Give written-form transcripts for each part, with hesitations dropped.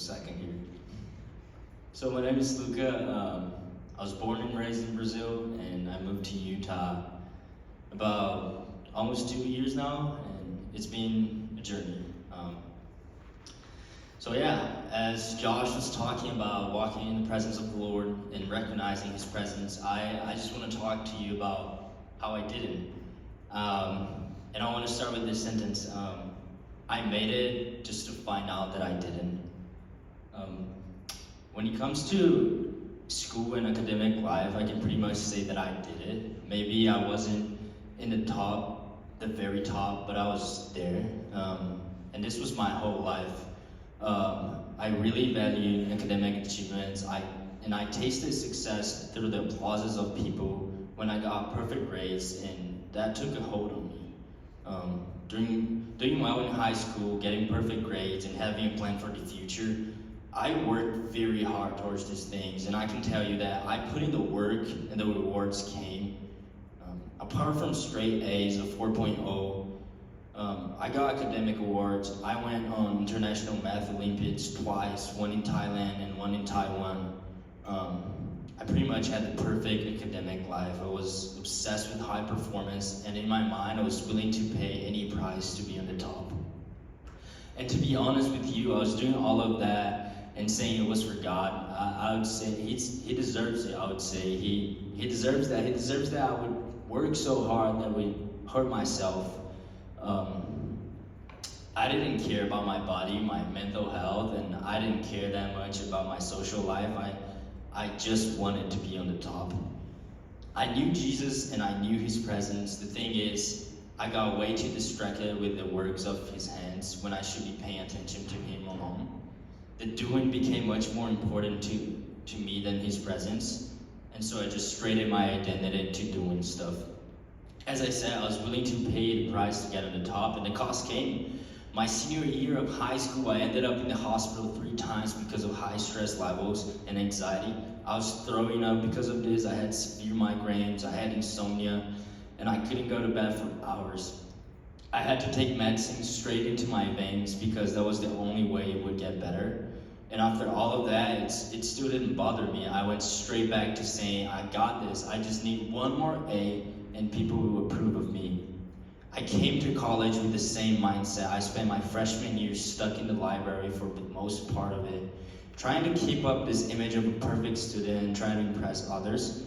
second here. So my name is Lucca. I was born and raised in Brazil, and I moved to Utah about almost 2 years now, and it's been a journey. So yeah, as Josh was talking about walking in the presence of the Lord and recognizing His presence, I just want to talk to you about how I didn't. And I want to start with this sentence. I made it just to find out that I didn't. When it comes to school and academic life, I can pretty much say that I did it. Maybe I wasn't in the very top, but I was there. And this was my whole life. I really valued academic achievements. I tasted success through the applauses of people when I got perfect grades, and that took a hold on me. Doing well in high school, getting perfect grades, and having a plan for the future, I worked very hard towards these things, and I can tell you that I put in the work and the rewards came. Apart from straight A's of 4.0, I got academic awards. I went on International Math Olympiads twice, one in Thailand and one in Taiwan. I pretty much had the perfect academic life. I was obsessed with high performance, and in my mind, I was willing to pay any price to be on the top. And to be honest with you, I was doing all of that and saying it was for God. I would say He deserves it. I would say He deserves that. He deserves that I would work so hard that would hurt myself. I didn't care about my body, my mental health, and I didn't care that much about my social life. I just wanted to be on the top. I knew Jesus and I knew His presence. The thing is, I got way too distracted with the works of His hands when I should be paying attention to Him alone. The doing became much more important to me than His presence, and so I just traded my identity to doing stuff. As I said, I was willing to pay the price to get on the top, and the cost came. My senior year of high school, I ended up in the hospital 3 times because of high stress levels and anxiety. I was throwing up because of this. I had severe migraines, I had insomnia, and I couldn't go to bed for hours. I had to take medicine straight into my veins because that was the only way it would get better. And after all of that, it still didn't bother me. I went straight back to saying, I got this. I just need one more A and people will approve of me. I came to college with the same mindset. I spent my freshman year stuck in the library for the most part of it, trying to keep up this image of a perfect student and trying to impress others.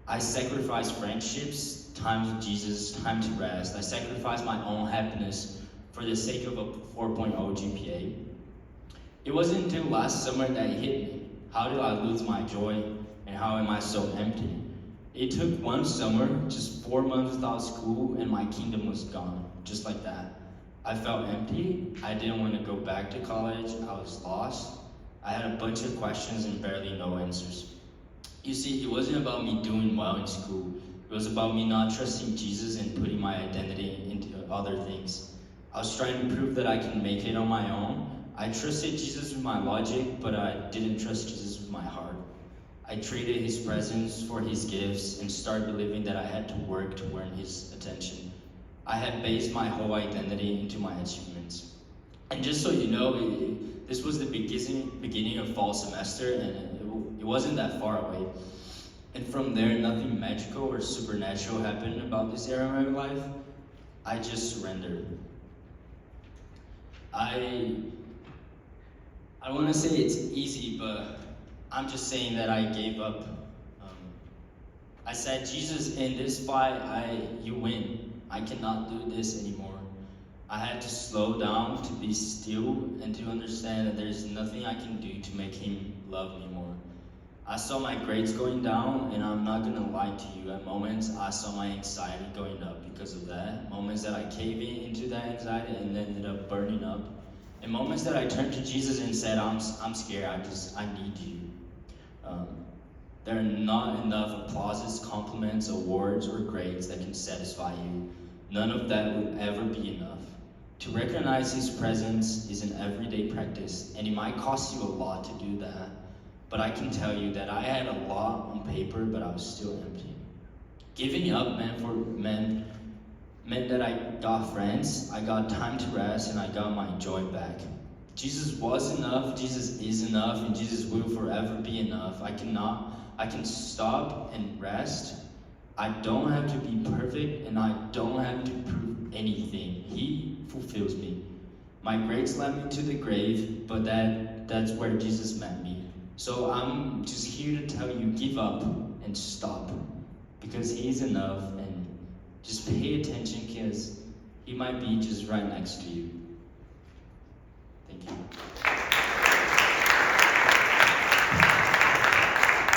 I sacrificed friendships, time with Jesus, time to rest. I sacrificed my own happiness for the sake of a 4.0 GPA. It wasn't until last summer that it hit me. How did I lose my joy, and how am I so empty? It took one summer, just 4 months without school, and my kingdom was gone, just like that. I felt empty. I didn't want to go back to college. I was lost. I had a bunch of questions and barely no answers. You see, it wasn't about me doing well in school. It was about me not trusting Jesus and putting my identity into other things. I was trying to prove that I can make it on my own. I trusted Jesus with my logic, but I didn't trust Jesus with my heart. I traded His presence for His gifts and started believing that I had to work to earn His attention. I had based my whole identity into my achievements. And just so you know, this was the beginning of fall semester, and it wasn't that far away. And from there, nothing magical or supernatural happened about this era of my life. I just surrendered. I want to say it's easy, but I'm just saying that I gave up. I said, Jesus, in this fight, you win. I cannot do this anymore. I had to slow down, to be still, and to understand that there's nothing I can do to make Him love me more. I saw my grades going down, and I'm not gonna lie to you. At moments, I saw my anxiety going up because of that. Moments that I caved into that anxiety and ended up burning up. And moments that I turned to Jesus and said, I'm scared, I need you. There are not enough applauses, compliments, awards, or grades that can satisfy you. None of that will ever be enough. To recognize His presence is an everyday practice, and it might cost you a lot to do that. But I can tell you that I had a lot on paper, but I was still empty. Giving up meant that I got friends, I got time to rest, and I got my joy back. Jesus was enough, Jesus is enough, and Jesus will forever be enough. I can stop and rest. I don't have to be perfect, and I don't have to prove anything. He fulfills me. My grades led me to the grave, but that's where Jesus met me. So I'm just here to tell you, give up and stop, because He's enough, and just pay attention, because He might be just right next to you. Thank you.